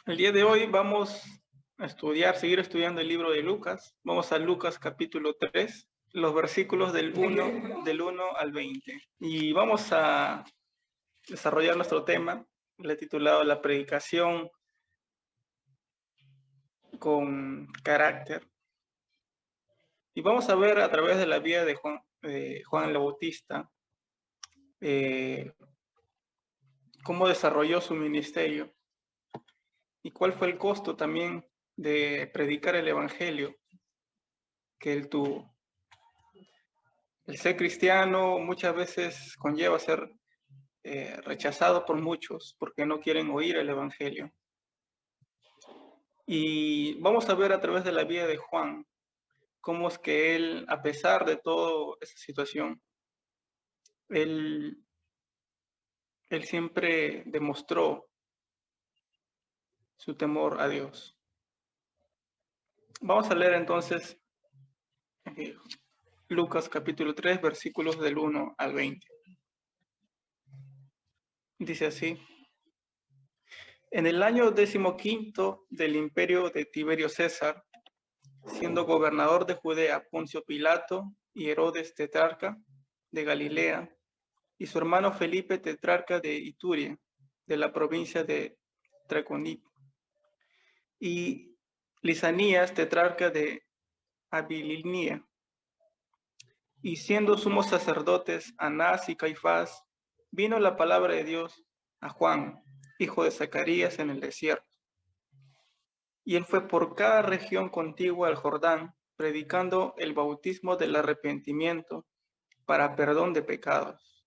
El día de hoy vamos a seguir estudiando el libro de Lucas. Vamos a Lucas capítulo 3, los versículos del 1 al 20. Y vamos a desarrollar nuestro tema, le he titulado La predicación con carácter. Y vamos a ver a través de la vida de Juan el Bautista cómo desarrolló su ministerio y cuál fue el costo también de predicar el evangelio que él tuvo. El ser cristiano muchas veces conlleva ser rechazado por muchos porque no quieren oír el evangelio. Y vamos a ver a través de la vida de Juan cómo es que él, a pesar de toda esa situación, él siempre demostró su temor a Dios. Vamos a leer entonces Lucas capítulo 3, versículos del 1 al 20. Dice así: en el año 15 del imperio de Tiberio César, siendo gobernador de Judea Poncio Pilato y Herodes tetrarca de Galilea, y su hermano Felipe tetrarca de Ituria, de la provincia de Traconite, y Lisanías tetrarca de Abilinia, y siendo sumos sacerdotes Anás y Caifás, vino la palabra de Dios a Juan, hijo de Zacarías, en el desierto. Y él fue por cada región contigua al Jordán, predicando el bautismo del arrepentimiento para perdón de pecados.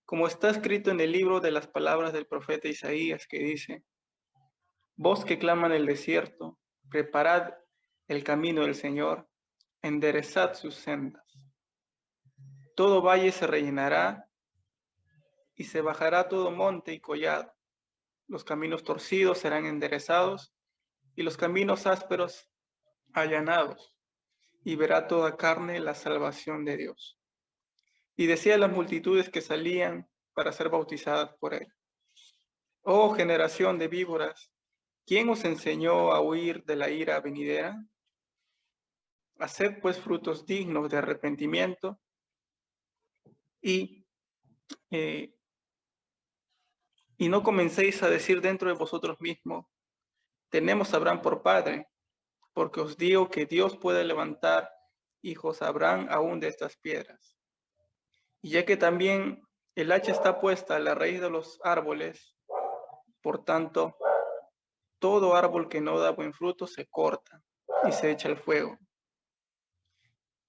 Como está escrito en el libro de las palabras del profeta Isaías, que dice: voz que clama en el desierto, preparad el camino del Señor, enderezad sus sendas. Todo valle se rellenará y se bajará todo monte y collado. Los caminos torcidos serán enderezados y los caminos ásperos allanados, y verá toda carne la salvación de Dios. Y decía a las multitudes que salían para ser bautizadas por él: oh generación de víboras, ¿quién os enseñó a huir de la ira venidera? Haced pues frutos dignos de arrepentimiento y, eh, y no comencéis a decir dentro de vosotros mismos: tenemos a Abraham por padre, porque os digo que Dios puede levantar hijos a Abraham aún de estas piedras. Y ya que también el hacha está puesta a la raíz de los árboles, por tanto, todo árbol que no da buen fruto se corta y se echa al fuego.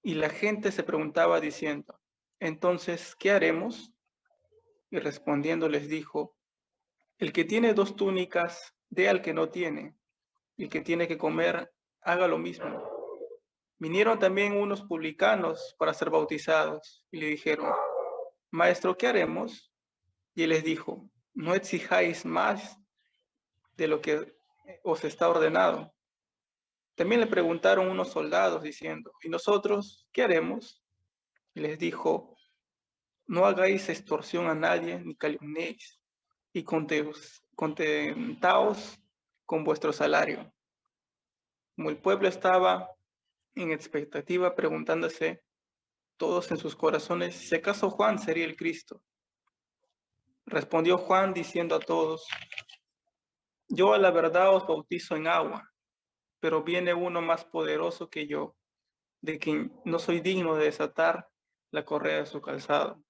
Y la gente se preguntaba diciendo: entonces, ¿qué haremos? Y respondiendo les dijo: el que tiene 2 túnicas, dé al que no tiene, y el que tiene que comer, haga lo mismo. Vinieron también unos publicanos para ser bautizados, y le dijeron: maestro, ¿qué haremos? Y él les dijo: no exijáis más de lo que os está ordenado. También le preguntaron unos soldados diciendo: ¿y nosotros qué haremos? Y les dijo: no hagáis extorsión a nadie ni calumniéis, y contentaos con vuestro salario. Como el pueblo estaba en expectativa, preguntándose todos en sus corazones si acaso Juan sería el Cristo. Respondió Juan diciendo a todos: yo a la verdad os bautizo en agua, pero viene uno más poderoso que yo, de quien no soy digno de desatar la correa de su calzado.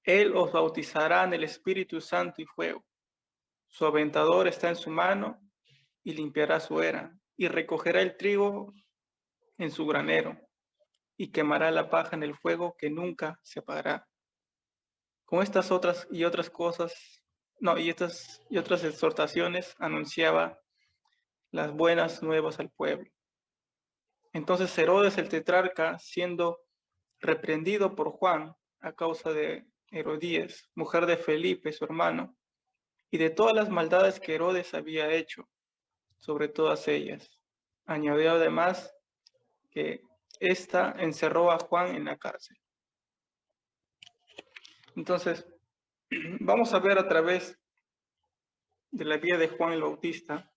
Él os bautizará en el Espíritu Santo y fuego. Su aventador está en su mano y limpiará su era, y recogerá el trigo en su granero, y quemará la paja en el fuego que nunca se apagará. Con estas otras cosas, y otras exhortaciones anunciaba las buenas nuevas al pueblo. Entonces Herodes el tetrarca, siendo reprendido por Juan a causa de Herodías, mujer de Felipe, su hermano, y de todas las maldades que Herodes había hecho sobre todas ellas, añadió además que ésta encerró a Juan en la cárcel. Entonces, vamos a ver a través de la vida de Juan el Bautista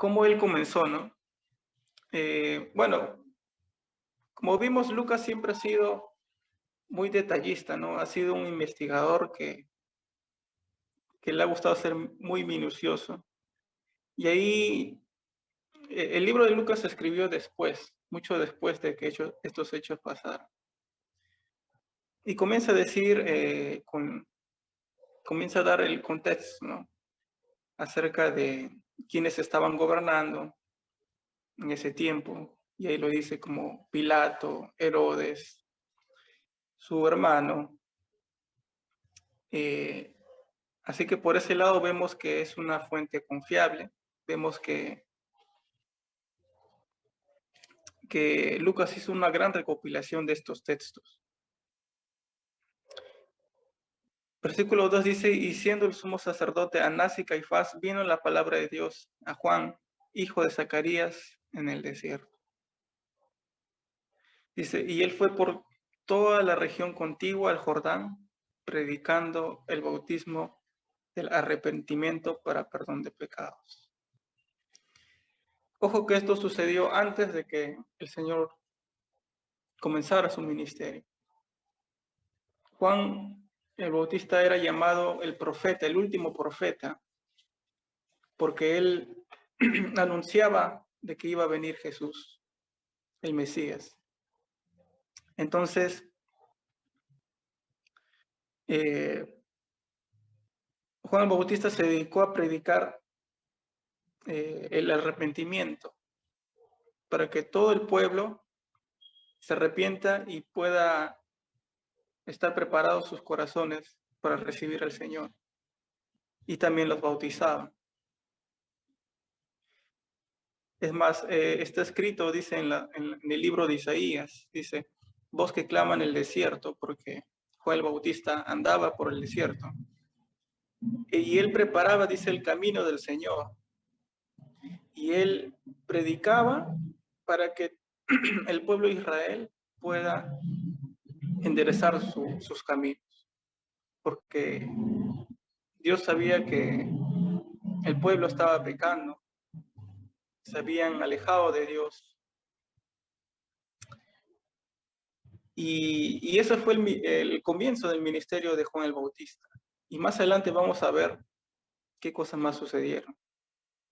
cómo él comenzó, ¿no? Bueno, como vimos, Lucas siempre ha sido muy detallista, ¿no? Ha sido un investigador que le ha gustado ser muy minucioso. Y ahí el libro de Lucas se escribió después, mucho después de que estos hechos pasaron. Y comienza a decir, comienza a dar el contexto, ¿no? Acerca de quienes estaban gobernando en ese tiempo. Y ahí lo dice como Pilato, Herodes, su hermano. Eh, Así que por ese lado vemos que es una fuente confiable. Vemos que Lucas hizo una gran recopilación de estos textos. Versículo 2 dice, y siendo el sumo sacerdote Anás y Caifás, vino la palabra de Dios a Juan, hijo de Zacarías, en el desierto. Dice, y él fue por toda la región contigua al Jordán, predicando el bautismo del arrepentimiento para perdón de pecados. Ojo que esto sucedió antes de que el Señor comenzara su ministerio. Juan el Bautista era llamado el profeta, el último profeta, porque él anunciaba de que iba a venir Jesús, el Mesías. Entonces, Juan el Bautista se dedicó a predicar el arrepentimiento para que todo el pueblo se arrepienta y pueda estar preparados sus corazones para recibir al Señor. Y también los bautizaba. Es más, está escrito, dice en el libro de Isaías, dice, voz que clama en el desierto, porque Juan el Bautista andaba por el desierto. Y él preparaba, dice, el camino del Señor. Y él predicaba para que el pueblo de Israel pueda enderezar sus caminos. Porque Dios sabía que el pueblo estaba pecando, se habían alejado de Dios. Y ese fue el comienzo del ministerio de Juan el Bautista. Y más adelante vamos a ver qué cosas más sucedieron.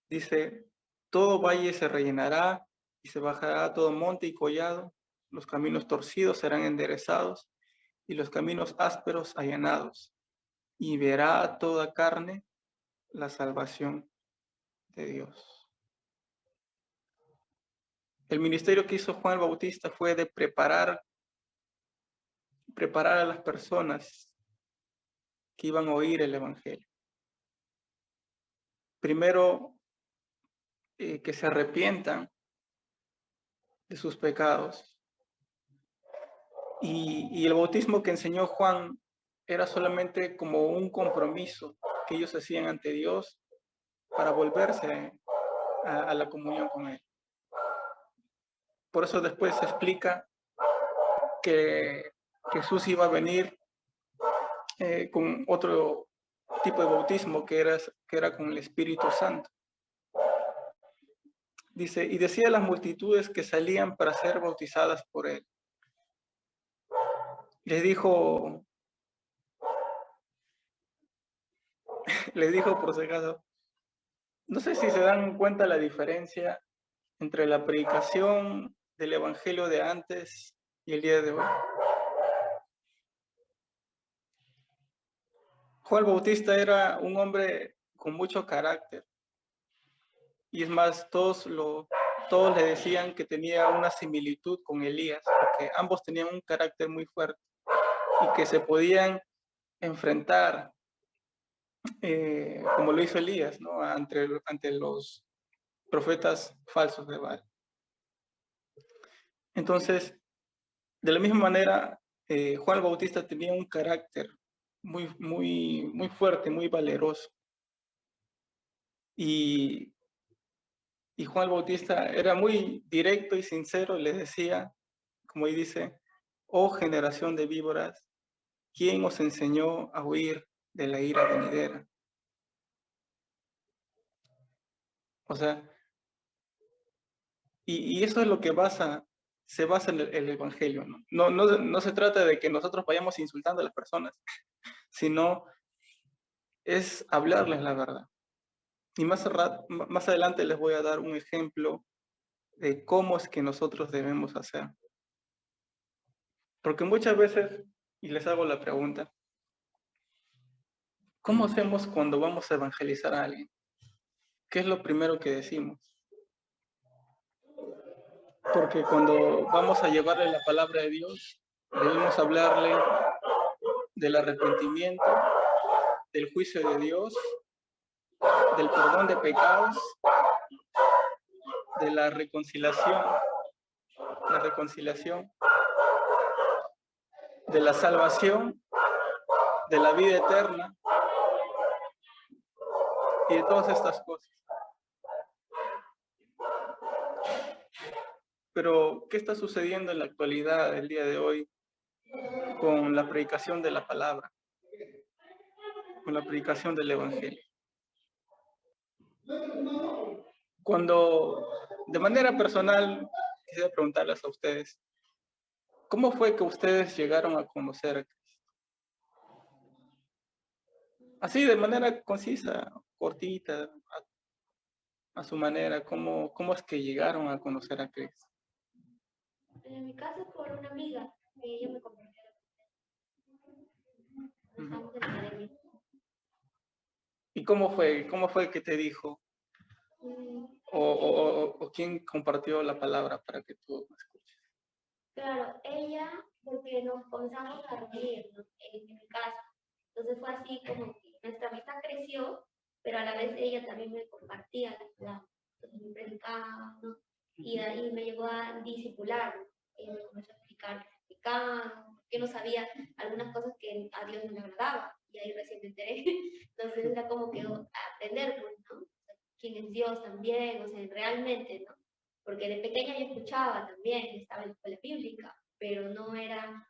Dice, todo valle se rellenará y se bajará todo monte y collado, los caminos torcidos serán enderezados y los caminos ásperos allanados, y verá toda carne la salvación de Dios. El ministerio que hizo Juan el Bautista fue de preparar a las personas que iban a oír el Evangelio. Primero, que se arrepientan de sus pecados. Y el bautismo que enseñó Juan era solamente como un compromiso que ellos hacían ante Dios para volverse a la comunión con Él. Por eso después se explica que Jesús iba a venir con otro tipo de bautismo que era con el Espíritu Santo. Dice, y decía a las multitudes que salían para ser bautizadas por Él. Les dijo por si acaso, no sé si se dan cuenta la diferencia entre la predicación del Evangelio de antes y el día de hoy. Juan el Bautista era un hombre con mucho carácter. Y es más, todos le decían que tenía una similitud con Elías, porque ambos tenían un carácter muy fuerte y que se podían enfrentar, como lo hizo Elías, ¿no? ante los profetas falsos de Baal. Entonces, de la misma manera, Juan el Bautista tenía un carácter muy fuerte, muy valeroso. Y Juan el Bautista era muy directo y sincero, le decía, como ahí dice, oh generación de víboras, ¿quién os enseñó a huir de la ira venidera? O sea, Y eso es lo que se basa en el Evangelio, ¿no? No se trata de que nosotros vayamos insultando a las personas, sino es hablarles la verdad. Y más adelante les voy a dar un ejemplo de cómo es que nosotros debemos hacer. Porque muchas veces, y les hago la pregunta, ¿cómo hacemos cuando vamos a evangelizar a alguien? ¿Qué es lo primero que decimos? Porque cuando vamos a llevarle la palabra de Dios, debemos hablarle del arrepentimiento, del juicio de Dios, del perdón de pecados, de la reconciliación, de la salvación, de la vida eterna y de todas estas cosas. Pero, ¿qué está sucediendo en la actualidad, el día de hoy, con la predicación de la palabra, con la predicación del Evangelio? Cuando, de manera personal, quisiera preguntarles a ustedes, ¿cómo fue que ustedes llegaron a conocer a Cristo? Así, de manera concisa, cortita, a su manera, ¿cómo es que llegaron a conocer a Cristo? En mi caso, por una amiga, que ella me compartió Ujú. la academia. ¿Y cómo fue que te dijo? ¿O quién compartió la palabra para que tú me escuches? Claro, ella, porque nos comenzamos a reunir, ¿no?, en mi casa. Entonces fue así como que nuestra amistad creció, pero a la vez ella también me compartía la palabra. Entonces me predicaba, ¿no? Y ahí me llegó a discipular, ¿no? Ella me comenzó a explicar qué significaba, que no sabía algunas cosas que a Dios no le agradaba, y ahí recién me enteré. Entonces era como que aprender, pues, ¿no? O sea, quién es Dios también, o sea, realmente, ¿no? Porque de pequeña yo escuchaba también, estaba en la escuela bíblica, pero no era,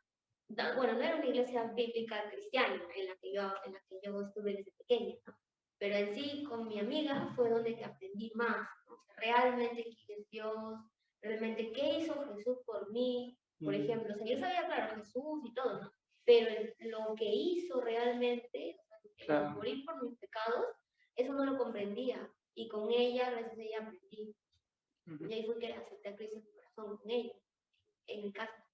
bueno, no era una iglesia bíblica cristiana en la que yo estuve desde pequeña, ¿no? Pero en sí, con mi amiga fue donde que aprendí más, ¿no? O sea, realmente quién es Dios, realmente qué hizo Jesús por mí, por ejemplo. O sea, yo sabía, claro, Jesús y todo, ¿no? Pero lo que hizo realmente, o sea, Claro. morir por mis pecados, eso no lo comprendía. Y con ella, gracias a ella, aprendí. Y ahí fue que acepté a Cristo en mi corazón con ella, en mi casa.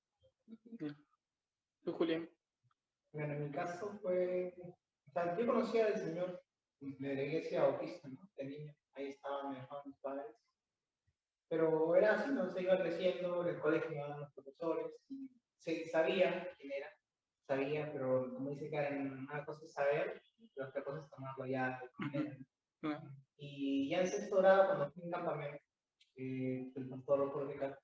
¿Tú, Julián? Bueno, en mi caso fue, o sea, yo conocía al Señor de la iglesia bautista, ¿no? De niño, ahí estaban, me dejaban mis padres. Pero era así, ¿no? Se iba creciendo, en el colegio me daban los profesores, y sabía quién era, sabía, pero como dice Karen, una cosa es saber, pero otra cosa es tomarlo ya de manera, ¿no? Y ya en sexto grado, cuando fui en campamento, el pastor Jorge Casas,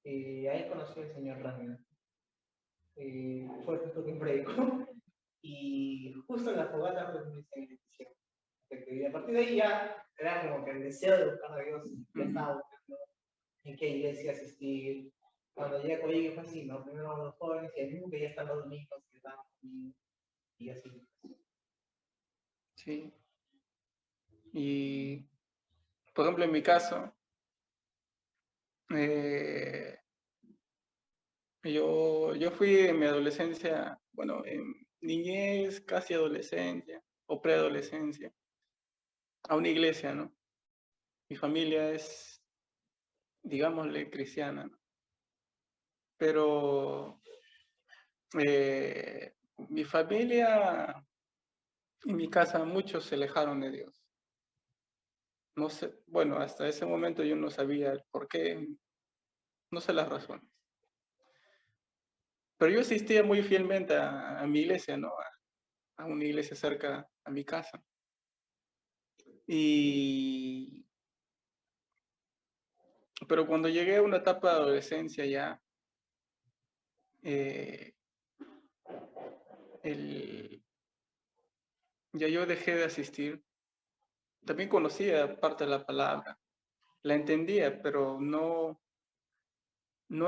ahí conocí al señor Ramiro. Fue justo que predicó, y justo en la fogata fue mi bendición. Y a partir de ahí ya era como que el deseo de buscar a Dios, ya estaba buscando en qué iglesia asistir. Cuando llegué a Coyhaique fue así, ¿no? Primero los jóvenes y el mismo que ya están los domingos, que estaban conmigo, y así. Sí. Y, por ejemplo, en mi caso, yo fui en mi adolescencia, bueno, en niñez, casi adolescencia o preadolescencia, a una iglesia, ¿no? Mi familia es, digámosle, cristiana, ¿no? Pero mi familia y mi casa, muchos se alejaron de Dios. No sé, bueno, hasta ese momento yo no sabía el por qué, no sé las razones. Pero yo asistía muy fielmente a mi iglesia, ¿no? A una iglesia cerca a mi casa. Pero cuando llegué a una etapa de adolescencia ya, eh, ya yo dejé de asistir. También conocía parte de la palabra, la entendía, pero no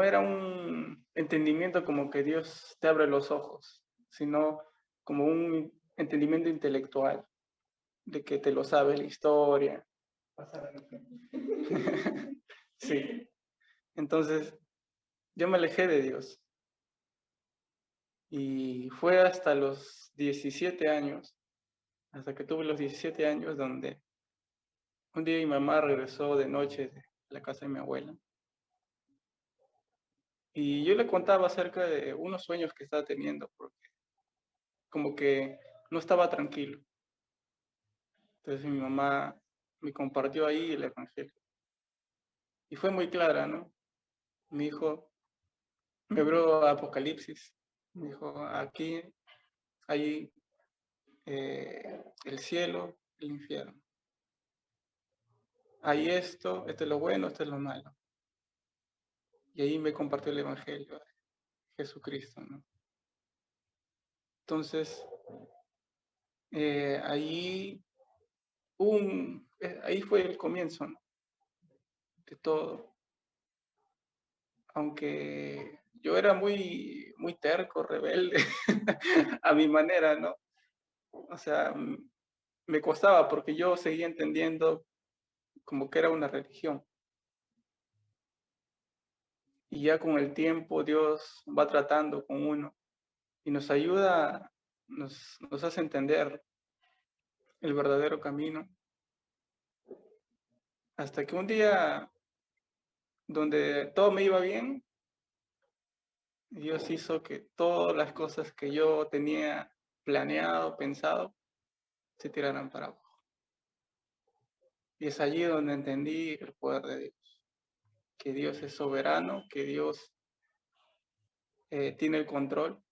era un entendimiento como que Dios te abre los ojos, sino como un entendimiento intelectual, de que te lo sabes la historia. Sí. Entonces, yo me alejé de Dios. Y fue hasta los 17 años, hasta que tuve los 17 años, donde un día mi mamá regresó de noche de la casa de mi abuela. Y yo le contaba acerca de unos sueños que estaba teniendo, porque como que no estaba tranquilo. Entonces mi mamá me compartió ahí el evangelio. Y fue muy clara, ¿no? Me dijo, me abrió Apocalipsis. Me dijo, aquí hay el cielo, el infierno. Hay esto es lo bueno, esto es lo malo. Y ahí me compartió el evangelio de Jesucristo, ¿no? Entonces, ahí, ahí fue el comienzo, ¿no? De todo. Aunque yo era muy, muy terco, rebelde, a mi manera, ¿no? O sea, me costaba porque yo seguía entendiendo como que era una religión. Y ya con el tiempo Dios va tratando con uno y nos ayuda, nos hace entender el verdadero camino. Hasta que un día, donde todo me iba bien, Dios hizo que todas las cosas que yo tenía planeado, pensado, se tiraran para abajo. Y es allí donde entendí el poder de Dios, que Dios es soberano, que Dios tiene el control.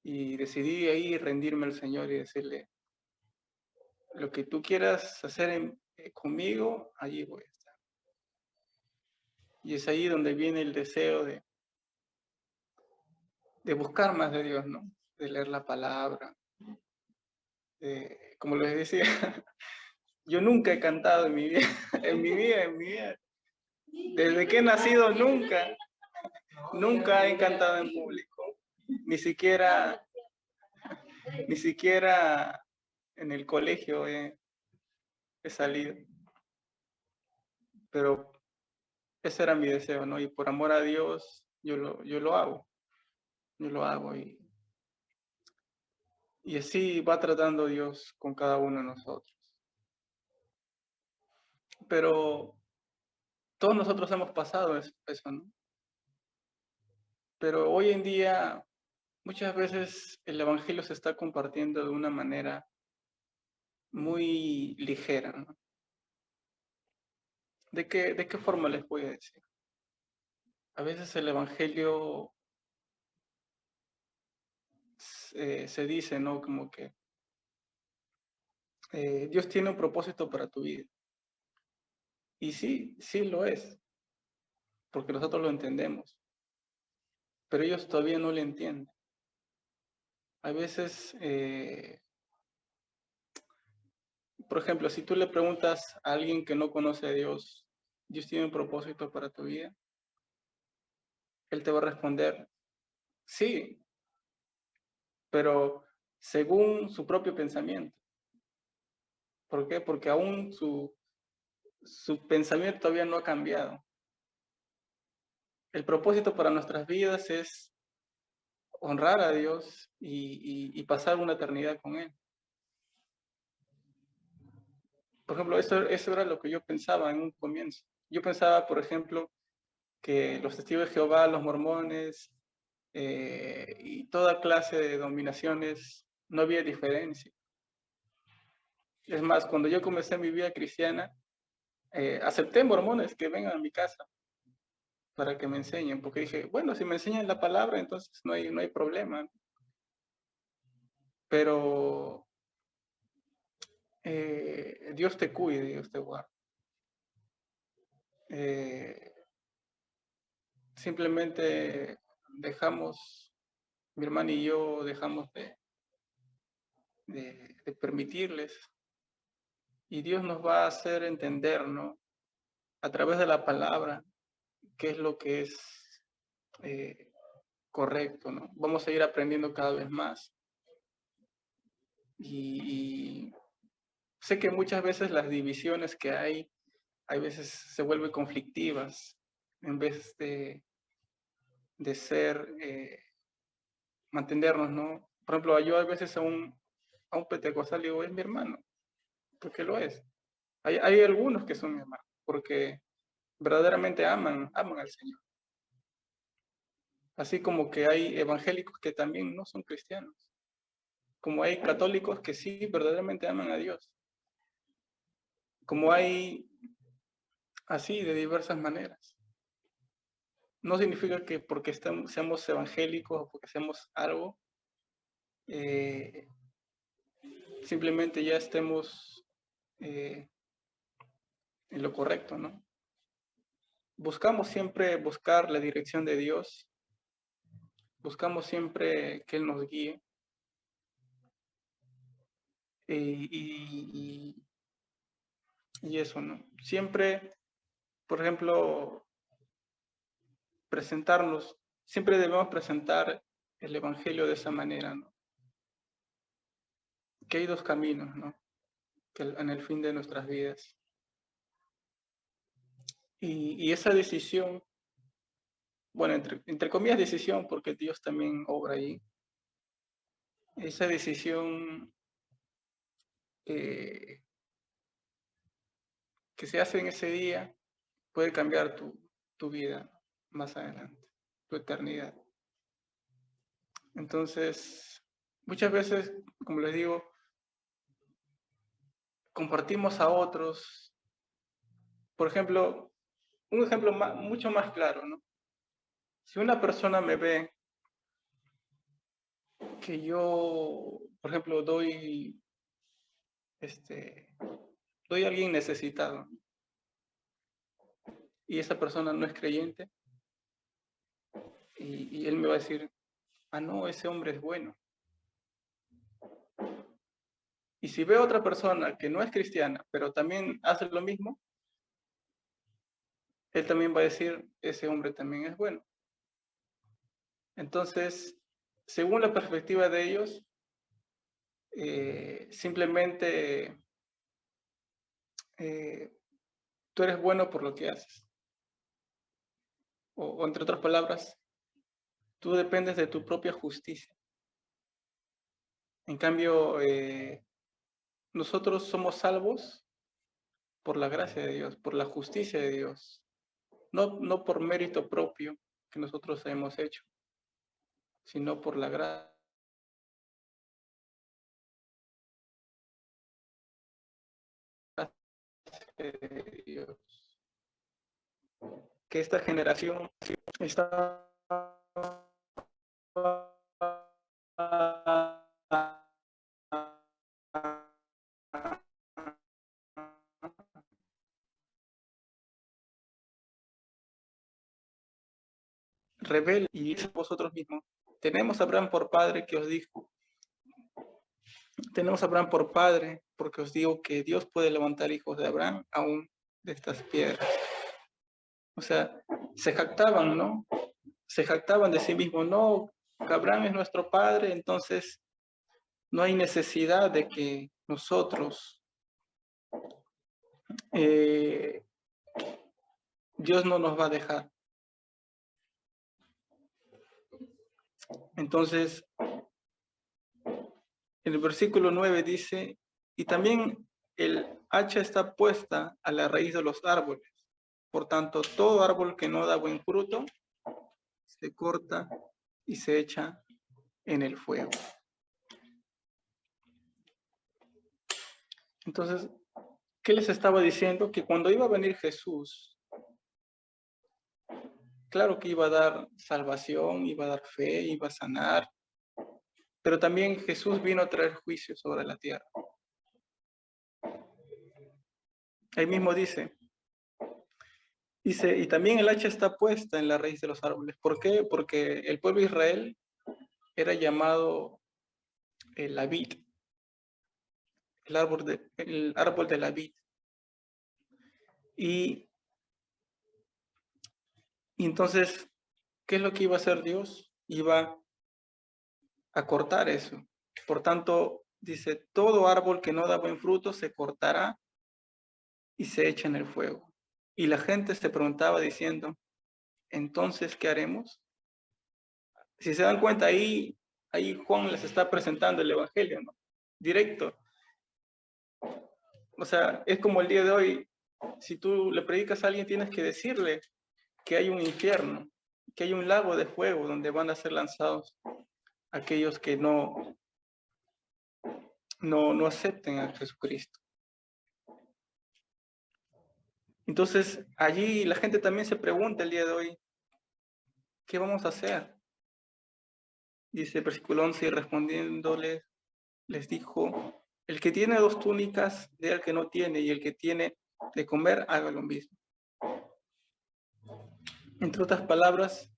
Y decidí ahí rendirme al Señor y decirle, lo que tú quieras hacer conmigo, allí voy a estar. Y es ahí donde viene el deseo de buscar más de Dios, ¿no? De leer la palabra. Como les decía, yo nunca he cantado en mi vida, en mi vida. Desde que he nacido nunca he cantado en público. Ni siquiera en el colegio he salido. Pero ese era mi deseo, ¿no? Y por amor a Dios, yo lo hago. Yo lo hago. Y así va tratando Dios con cada uno de nosotros. Pero todos nosotros hemos pasado eso, ¿no? Pero hoy en día, muchas veces el Evangelio se está compartiendo de una manera muy ligera, ¿no? ¿De qué forma les voy a decir? A veces el Evangelio se dice, ¿no? Como que Dios tiene un propósito para tu vida. Y sí, sí lo es, porque nosotros lo entendemos, pero ellos todavía no lo entienden. A veces, por ejemplo, si tú le preguntas a alguien que no conoce a Dios, ¿Dios tiene un propósito para tu vida? Él te va a responder, sí, pero según su propio pensamiento. ¿Por qué? Porque aún su pensamiento todavía no ha cambiado. El propósito para nuestras vidas es honrar a Dios y pasar una eternidad con Él. Por ejemplo, eso era lo que yo pensaba en un comienzo. Yo pensaba, por ejemplo, que los testigos de Jehová, los mormones y toda clase de denominaciones, no había diferencia. Es más, cuando yo comencé mi vida cristiana, acepté mormones que vengan a mi casa para que me enseñen, porque dije, bueno, si me enseñan la palabra, entonces no hay problema. Pero Dios te cuide, Dios te guarde. Simplemente dejamos, mi hermana y yo dejamos de permitirles, y Dios nos va a hacer entender, ¿no? A través de la palabra, qué es lo que es correcto, ¿no? Vamos a ir aprendiendo cada vez más. Y sé que muchas veces las divisiones que hay a veces se vuelven conflictivas en vez de ser, mantenernos, ¿no? Por ejemplo, yo a veces a un pentecostal digo, es mi hermano, porque lo es. Hay algunos que son mi hermano, porque verdaderamente aman al Señor. Así como que hay evangélicos que también no son cristianos. Como hay católicos que sí verdaderamente aman a Dios. Como hay así de diversas maneras. No significa que porque seamos evangélicos o porque seamos algo, simplemente ya estemos en lo correcto, ¿no? Buscamos siempre buscar la dirección de Dios. Buscamos siempre que Él nos guíe. Y eso, ¿no? Siempre, por ejemplo, siempre debemos presentar el Evangelio de esa manera, ¿no? Que hay dos caminos, ¿no? Que en el fin de nuestras vidas. Y esa decisión, bueno, entre comillas decisión, porque Dios también obra ahí. Esa decisión que se hace en ese día puede cambiar tu vida más adelante, tu eternidad. Entonces, muchas veces, como les digo, compartimos a otros. Por ejemplo, un ejemplo mucho más claro, ¿no? Si una persona me ve que yo, por ejemplo, doy a alguien necesitado y esa persona no es creyente y él me va a decir, ah, no, ese hombre es bueno. Y si veo a otra persona que no es cristiana, pero también hace lo mismo, él también va a decir, ese hombre también es bueno. Entonces, según la perspectiva de ellos, simplemente tú eres bueno por lo que haces. O entre otras palabras, tú dependes de tu propia justicia. En cambio, nosotros somos salvos por la gracia de Dios, por la justicia de Dios, no por mérito propio que nosotros hemos hecho, sino por la gracia de Dios. Que esta generación está rebelde y dice vosotros mismos, tenemos a Abraham por padre que os dijo, tenemos a Abraham por padre porque os digo que Dios puede levantar hijos de Abraham aún de estas piedras. O sea, se jactaban, ¿no? Se jactaban de sí mismos, no, Abraham es nuestro padre, entonces no hay necesidad de que nosotros, Dios no nos va a dejar. Entonces, el versículo 9 dice, y también el hacha está puesta a la raíz de los árboles. Por tanto, todo árbol que no da buen fruto, se corta y se echa en el fuego. Entonces, ¿qué les estaba diciendo? Que cuando iba a venir Jesús, claro que iba a dar salvación, iba a dar fe, iba a sanar, pero también Jesús vino a traer juicio sobre la tierra. Ahí mismo dice, y también el hacha está puesta en la raíz de los árboles. ¿Por qué? Porque el pueblo de Israel era llamado la vid, el árbol de la vid. Y entonces, ¿qué es lo que iba a hacer Dios? Iba a cortar eso. Por tanto, dice, todo árbol que no da buen fruto se cortará y se echa en el fuego. Y la gente se preguntaba diciendo, entonces, ¿qué haremos? Si se dan cuenta, ahí Juan les está presentando el Evangelio, ¿no? Directo. O sea, es como el día de hoy, si tú le predicas a alguien, tienes que decirle que hay un infierno, que hay un lago de fuego donde van a ser lanzados aquellos que no acepten a Jesucristo. Entonces, allí la gente también se pregunta el día de hoy, ¿qué vamos a hacer? Dice el versículo 11, y respondiéndoles, les dijo, el que tiene 2 túnicas, dé al que no tiene, y el que tiene de comer, haga lo mismo. Entre otras palabras,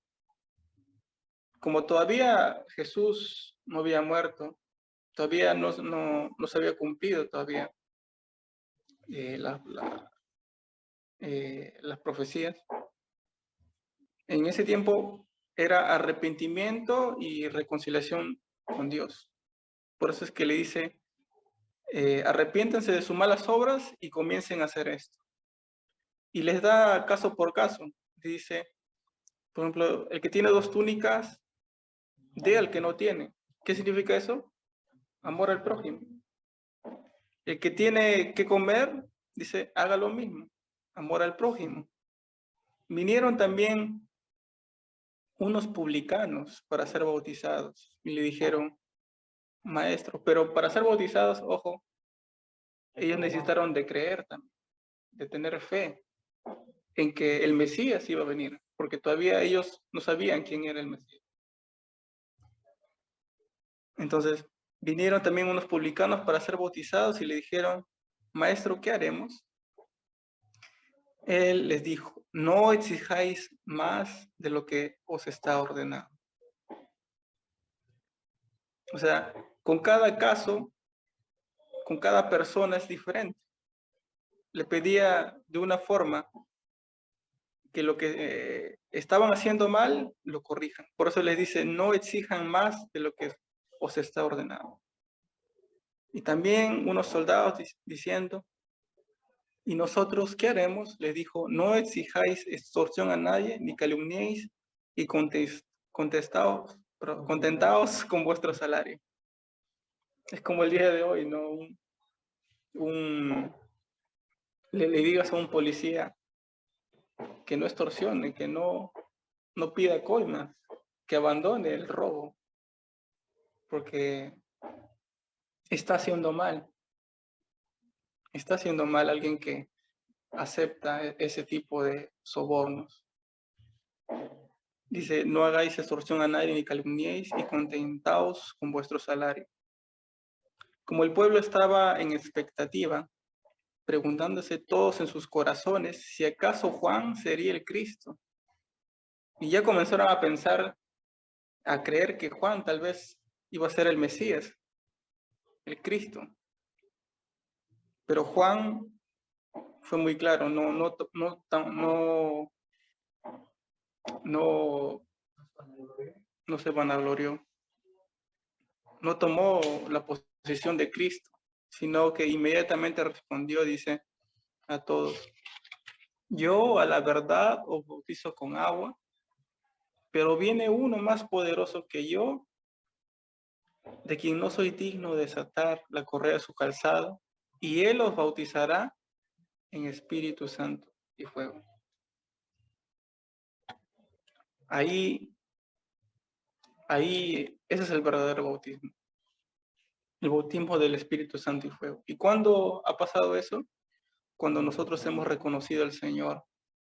como todavía Jesús no había muerto, todavía no se había cumplido todavía las profecías. En ese tiempo era arrepentimiento y reconciliación con Dios. Por eso es que le dice, arrepiéntanse de sus malas obras y comiencen a hacer esto. Y les da caso por caso. Dice, por ejemplo, el que tiene 2 túnicas, dé al que no tiene. ¿Qué significa eso? Amor al prójimo. El que tiene que comer, dice, haga lo mismo. Amor al prójimo. Vinieron también unos publicanos para ser bautizados y le dijeron, maestro, pero para ser bautizados, ojo, ellos necesitaron de creer también, de tener fe en que el Mesías iba a venir, porque todavía ellos no sabían quién era el Mesías. Entonces, vinieron también unos publicanos para ser bautizados y le dijeron, maestro, ¿qué haremos? Él les dijo, no exijáis más de lo que os está ordenado. O sea, con cada caso, con cada persona es diferente. Le pedía de una forma que lo que estaban haciendo mal, lo corrijan. Por eso les dice, no exijan más de lo que os está ordenado. Y también unos soldados diciendo, ¿y nosotros qué haremos? Les dijo, no exijáis extorsión a nadie, ni calumniéis, y contentaos con vuestro salario. Es como el día de hoy, ¿no? Le digas a un policía que no extorsione, que no pida coimas, que abandone el robo, porque está haciendo mal. Está haciendo mal alguien que acepta ese tipo de sobornos. Dice, no hagáis extorsión a nadie ni calumniéis y contentaos con vuestro salario. Como el pueblo estaba en expectativa, preguntándose todos en sus corazones si acaso Juan sería el Cristo. Y ya comenzaron a pensar, a creer que Juan tal vez iba a ser el Mesías, el Cristo. Pero Juan fue muy claro, no se vanaglorió, no tomó la posición de Cristo, sino que inmediatamente respondió, dice a todos, yo a la verdad os bautizo con agua, pero viene uno más poderoso que yo, de quien no soy digno de desatar la correa de su calzado, y él os bautizará en Espíritu Santo y fuego. Ahí, ese es el verdadero bautismo. El bautismo del Espíritu Santo y fuego. ¿Y cuándo ha pasado eso? Cuando nosotros hemos reconocido al Señor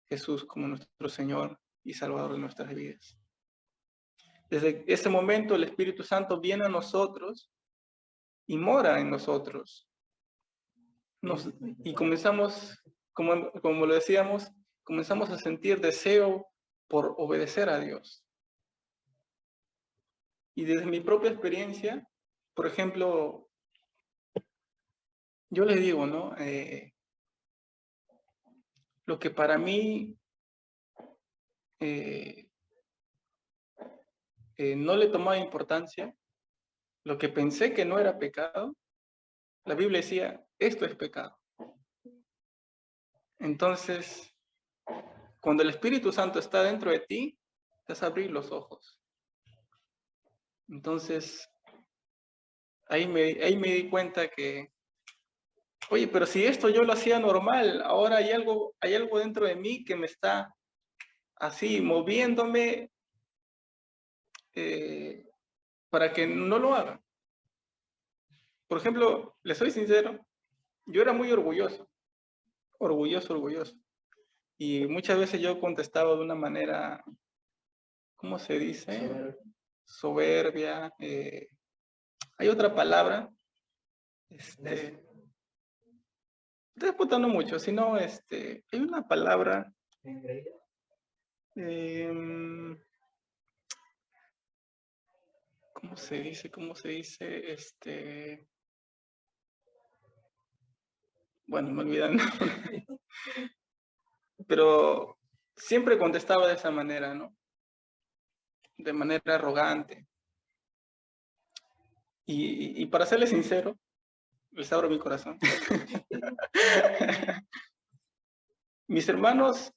Jesús como nuestro Señor y Salvador de nuestras vidas. Desde ese momento el Espíritu Santo viene a nosotros y mora en nosotros. Y comenzamos, como lo decíamos, comenzamos a sentir deseo por obedecer a Dios. Y desde mi propia experiencia, por ejemplo, yo les digo, ¿no? Lo que para mí no le tomaba importancia, lo que pensé que no era pecado, la Biblia decía, esto es pecado. Entonces, cuando el Espíritu Santo está dentro de ti, te hace abrir los ojos. Entonces, ahí me di cuenta que, oye, pero si esto yo lo hacía normal, ahora hay algo dentro de mí que me está así moviéndome para que no lo haga. Por ejemplo, les soy sincero, yo era muy orgulloso. Y muchas veces yo contestaba de una manera, ¿cómo se dice? Soberbia. Hay otra palabra. Estoy apuntando mucho, sino hay una palabra. ¿Cómo se dice? Bueno, me olvidan. Pero siempre contestaba de esa manera, ¿no? De manera arrogante. Y para serles sincero, les abro mi corazón. Mis hermanos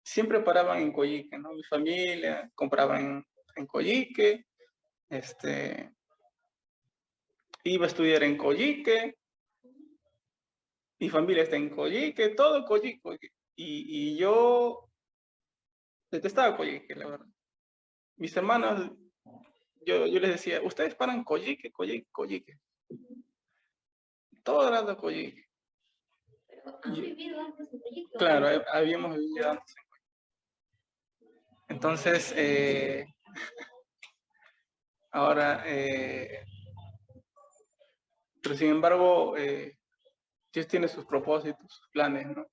siempre paraban en Coyique, ¿no? Mi familia compraba en Coyique, iba a estudiar en Coyique, mi familia está en Coyique, todo Coyique. Y yo detestaba Coyique, la verdad. Mis hermanos, yo les decía, ustedes paran Coyique. Todo era de Coyique. Pero han vivido antes en Coyique. Claro, habíamos vivido antes en Coyique. Entonces, ahora, pero sin embargo, Dios tiene sus propósitos, sus planes, ¿no?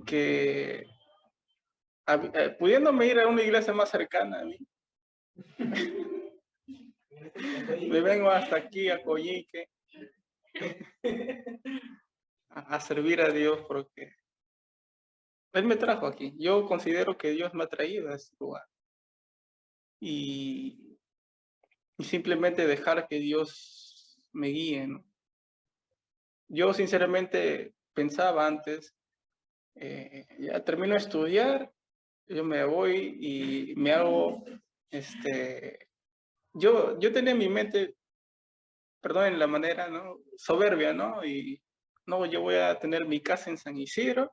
Que pudiéndome ir a una iglesia más cercana a mí, me vengo hasta aquí a Coyique a servir a Dios porque Él me trajo aquí. Yo considero que Dios me ha traído a este lugar. Y simplemente dejar que Dios me guíe, ¿no? Yo sinceramente pensaba antes, ya termino de estudiar, yo me voy y me hago, yo tenía en mi mente, perdonen la manera, ¿no? Soberbia, ¿no? Y no, yo voy a tener mi casa en San Isidro,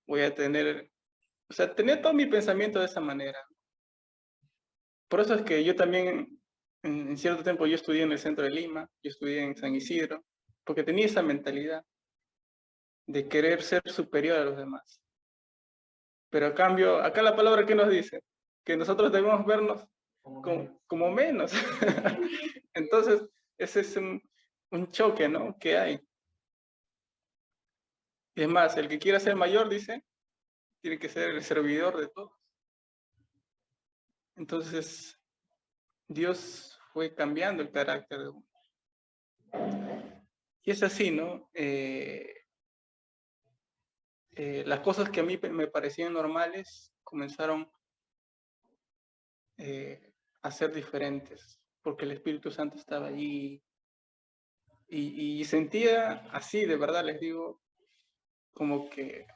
voy a tener, o sea, tenía todo mi pensamiento de esa manera. Por eso es que yo también, en cierto tiempo, yo estudié en el centro de Lima, yo estudié en San Isidro, porque tenía esa mentalidad de querer ser superior a los demás. Pero a cambio, acá la palabra que nos dice, que nosotros debemos vernos como menos. Entonces, ese es un choque, ¿no? Que hay. Es más, el que quiera ser mayor, dice, tiene que ser el servidor de todos. Entonces, Dios fue cambiando el carácter de uno. Y es así, ¿no? Las cosas que a mí me parecían normales comenzaron a ser diferentes, porque el Espíritu Santo estaba allí. Y sentía así, de verdad les digo, como que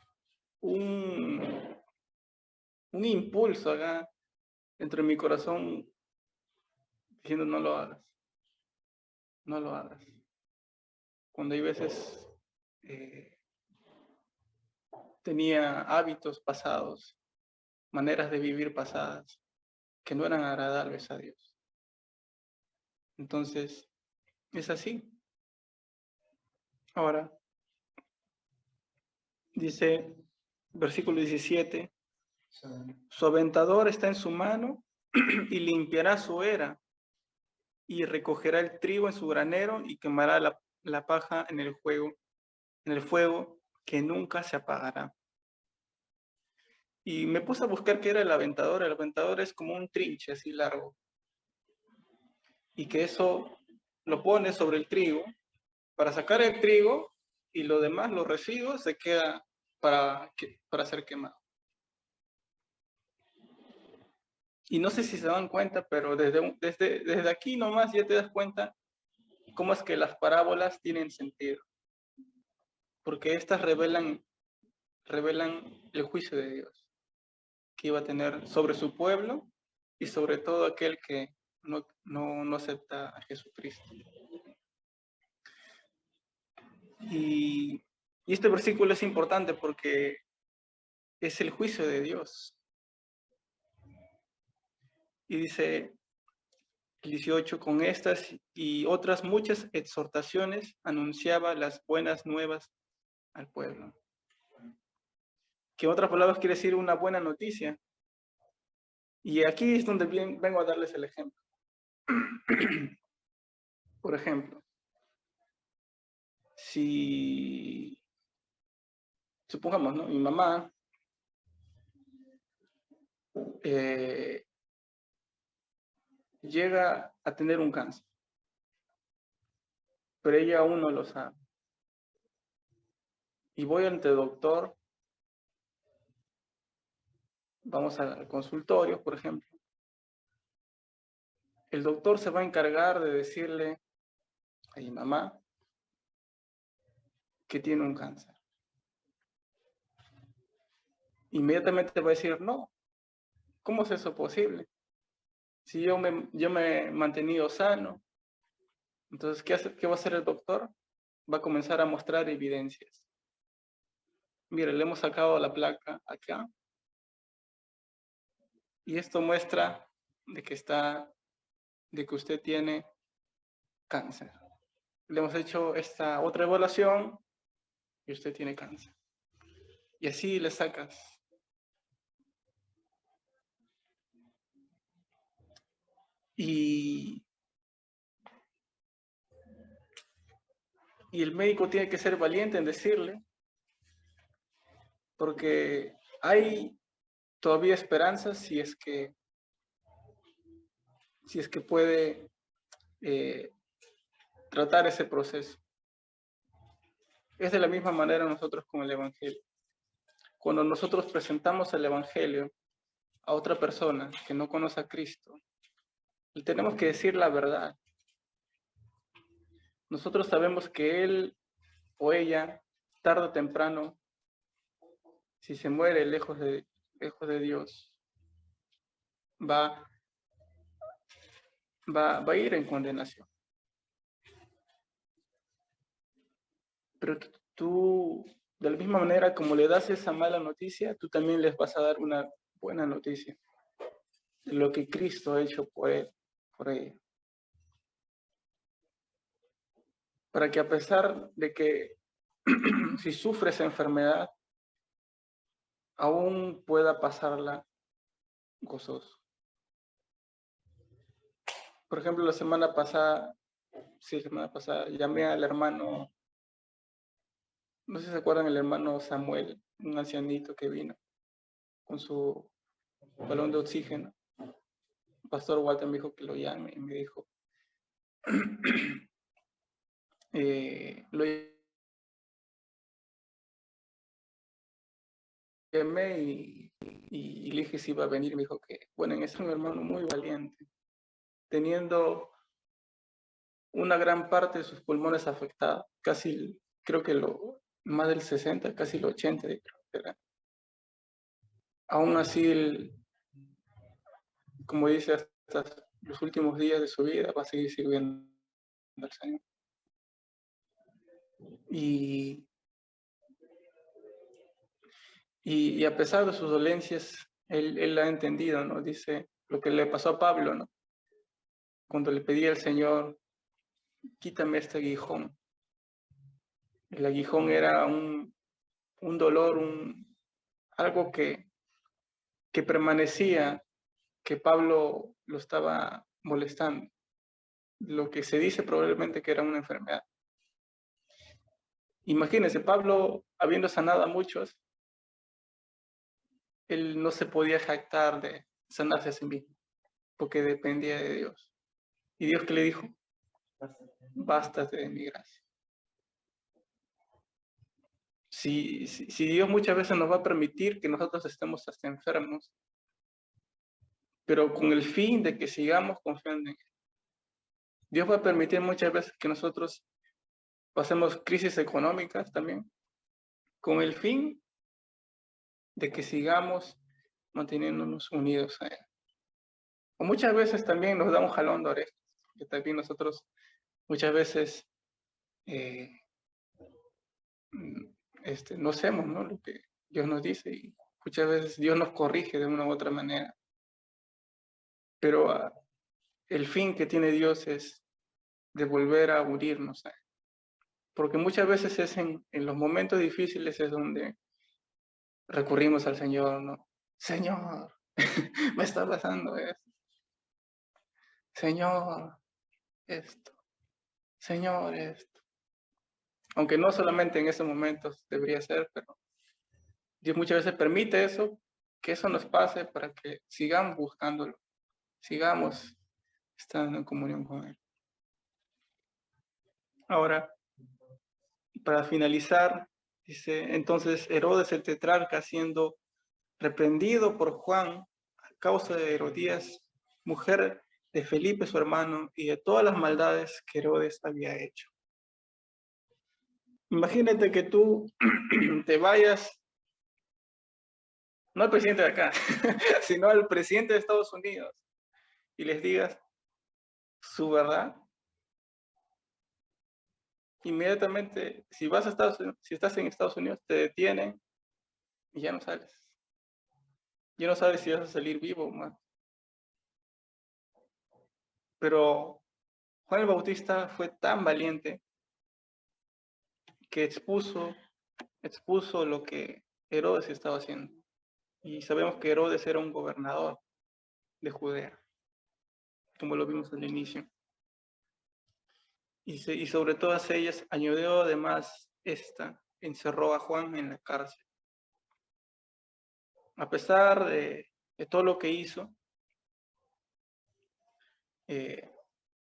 un impulso acá dentro de mi corazón diciendo no lo hagas, no lo hagas. Cuando hay veces tenía hábitos pasados, maneras de vivir pasadas que no eran agradables a Dios. Entonces, es así. Ahora, dice, versículo 17, su aventador está en su mano y limpiará su era y recogerá el trigo en su granero y quemará la paja en el fuego que nunca se apagará. Y me puse a buscar qué era el aventador. El aventador es como un trinche así largo. Y que eso lo pone sobre el trigo para sacar el trigo y lo demás, los residuos, se queda para ser quemado. Y no sé si se dan cuenta, pero desde aquí nomás ya te das cuenta cómo es que las parábolas tienen sentido. Porque estas revelan revelan el juicio de Dios que iba a tener sobre su pueblo y sobre todo aquel que no acepta a Jesucristo. Y este versículo es importante porque es el juicio de Dios. Y dice el 18, con estas y otras muchas exhortaciones anunciaba las buenas nuevas al pueblo. Que en otras palabras quiere decir una buena noticia. Y aquí es donde vengo a darles el ejemplo. Por ejemplo, si supongamos, ¿no? Mi mamá llega a tener un cáncer, pero ella aún no lo sabe. Y voy ante el doctor, vamos al consultorio, por ejemplo. El doctor se va a encargar de decirle a mi mamá que tiene un cáncer. Inmediatamente va a decir, no, ¿cómo es eso posible? Si yo me he mantenido sano. Entonces, ¿qué va a hacer el doctor? Va a comenzar a mostrar evidencias. Mire, le hemos sacado la placa acá. Y esto muestra de que usted tiene cáncer. Le hemos hecho esta otra evaluación y usted tiene cáncer. Y así le sacas. Y el médico tiene que ser valiente en decirle, porque hay todavía esperanza si es que puede tratar ese proceso. Es de la misma manera nosotros con el Evangelio. Cuando nosotros presentamos el Evangelio a otra persona que no conoce a Cristo, le tenemos que decir la verdad. Nosotros sabemos que él o ella, tarde o temprano, si se muere lejos de Dios, va a ir en condenación. Pero tú, de la misma manera como le das esa mala noticia, tú también les vas a dar una buena noticia de lo que Cristo ha hecho por él, por ella. Para que a pesar de que si sufre esa enfermedad, aún pueda pasarla gozoso. Por ejemplo, la semana pasada llamé al hermano, no sé si se acuerdan, el hermano Samuel, un ancianito que vino con su balón de oxígeno. El pastor Walter me dijo que lo llame y me dijo, lo llamé y le dije si iba a venir y me dijo que, bueno, es un hermano muy valiente, teniendo una gran parte de sus pulmones afectados, casi, creo que más del 60, casi el 80, creo. Aún así, como dice, hasta los últimos días de su vida va a seguir sirviendo al Señor. Y a pesar de sus dolencias, él ha entendido, ¿no? Dice lo que le pasó a Pablo, ¿no? Cuando le pedía al Señor, quítame este aguijón. El aguijón era un dolor, algo que permanecía, que Pablo lo estaba molestando. Lo que se dice probablemente que era una enfermedad. Imagínense, Pablo, habiendo sanado a muchos, él no se podía jactar de sanarse a sí mismo, porque dependía de Dios. ¿Y Dios qué le dijo? Bástate de mi gracia. Si Dios muchas veces nos va a permitir que nosotros estemos hasta enfermos, pero con el fin de que sigamos confiando en Él. Dios va a permitir muchas veces que nosotros pasemos crisis económicas también, con el fin de que sigamos manteniéndonos unidos a Él. O muchas veces también nos da un jalón de orejas, que también nosotros muchas veces no hacemos, ¿no?, lo que Dios nos dice, y muchas veces Dios nos corrige de una u otra manera. Pero el fin que tiene Dios es de volver a unirnos a Él. Porque muchas veces es en los momentos difíciles es donde recurrimos al Señor, ¿no? Señor, me está pasando esto. Señor, esto. Señor, esto. Aunque no solamente en esos momentos debería ser, pero Dios muchas veces permite eso, que eso nos pase para que sigamos buscándolo, sigamos estando en comunión con Él. Ahora, para finalizar, dice, entonces Herodes el tetrarca, siendo reprendido por Juan a causa de Herodías, mujer de Felipe su hermano, y de todas las maldades que Herodes había hecho. Imagínate que tú te vayas, no al presidente de acá, sino al presidente de Estados Unidos, y les digas su verdad. Inmediatamente, si vas a Estados Unidos, si estás en Estados Unidos, te detienen y ya no sales. Ya no sabes si vas a salir vivo o mal. Pero Juan el Bautista fue tan valiente que expuso lo que Herodes estaba haciendo. Y sabemos que Herodes era un gobernador de Judea, como lo vimos al inicio. Y sobre todas ellas añadió además encerró a Juan en la cárcel. A pesar de todo lo que hizo,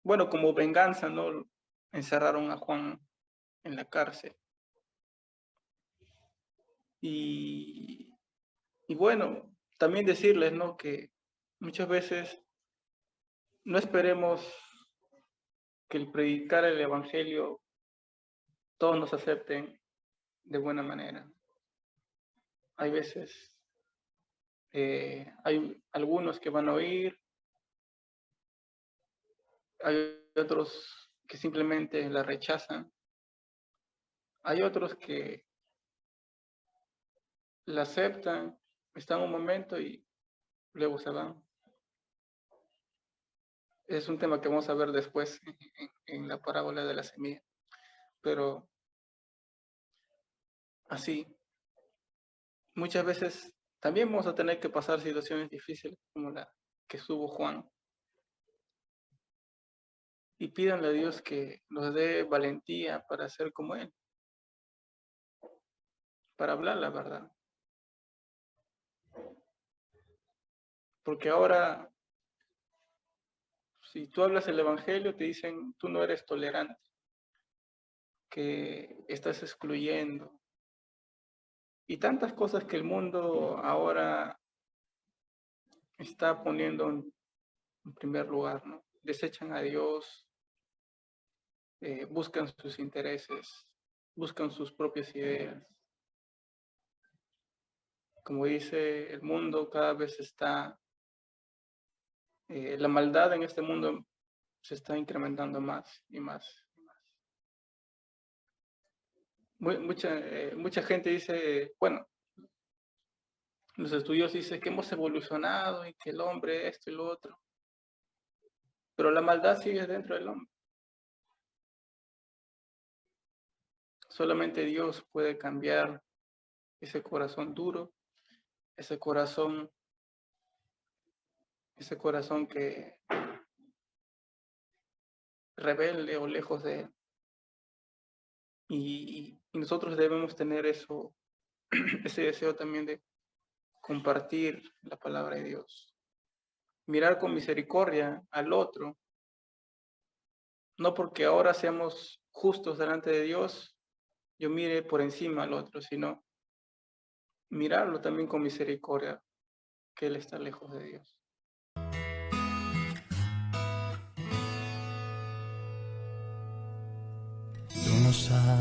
bueno, como venganza, ¿no?, encerraron a Juan en la cárcel. Y bueno, también decirles, ¿no?, que muchas veces no esperemos que el predicar el evangelio todos nos acepten de buena manera. Hay veces, hay algunos que van a oír, hay otros que simplemente la rechazan, hay otros que la aceptan, están un momento y luego se van. Es un tema que vamos a ver después en la parábola de la semilla. Pero así, muchas veces también vamos a tener que pasar situaciones difíciles como la que estuvo Juan. Y pídanle a Dios que nos dé valentía para ser como Él, para hablar la verdad. Porque ahora, si tú hablas el evangelio, te dicen, tú no eres tolerante, que estás excluyendo. Y tantas cosas que el mundo ahora está poniendo en primer lugar, ¿no? Desechan a Dios, buscan sus intereses, buscan sus propias ideas. Como dice el mundo, cada vez está, la maldad en este mundo se está incrementando más y más. Mucha gente dice, bueno, los estudios dicen que hemos evolucionado y que el hombre esto y lo otro, pero la maldad sigue dentro del hombre. Solamente Dios puede cambiar ese corazón duro, ese corazón que rebelde o lejos de Él. Y nosotros debemos tener eso, ese deseo también de compartir la palabra de Dios. Mirar con misericordia al otro, no porque ahora seamos justos delante de Dios, yo mire por encima al otro, sino mirarlo también con misericordia, que Él está lejos de Dios. Tú no sabes